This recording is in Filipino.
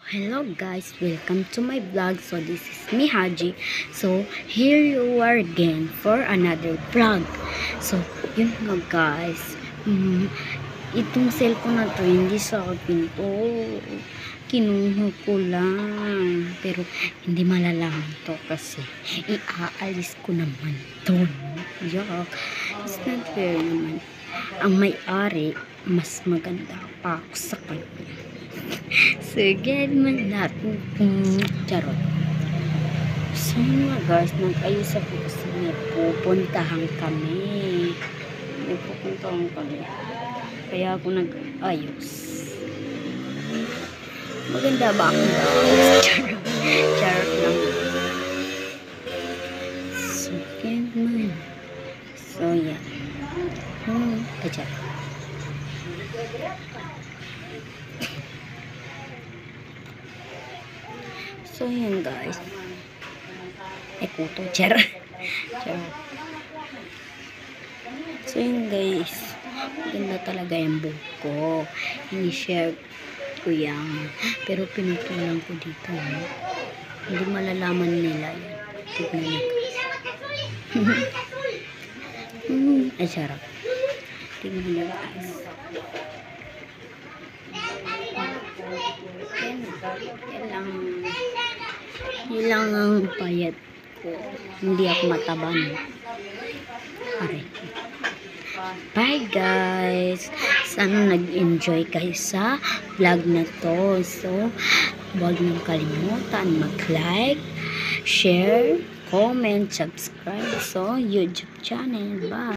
Hello guys, welcome to my vlog. So this is me Haji. So here you are again for another vlog. So yun nga guys, itong cellphone na to hindi sa akin to, kinuha ko lang, pero hindi malalaman to kasi iaalis ko naman to. Yuck, it's not fair naman. Ang may-ari mas maganda pa ako sa kanya. So, get man natin charot. So, mga guys, nag-ayos ako kasi may pupuntahan kami. Kaya ako nag-ayos. Maganda ba ako guys? Charot lang. So, get man. So, yeah. Charot. So, yun guys. Kuto, charot. So, yun guys. Maganda talaga yung buhok ko. Ini-share ko yan. Pero pinutulan ko dito. Hindi malalaman nila yan. Tignan nyo guys. Charot. Tignan nyo guys. Yan lang ang payat ko. Hindi ako mataba no. Bye guys. Sana nag-enjoy kayo sa vlog na to. So, huwag niyong kalimutan mag-like, share, comment, subscribe sa YouTube channel. Bye.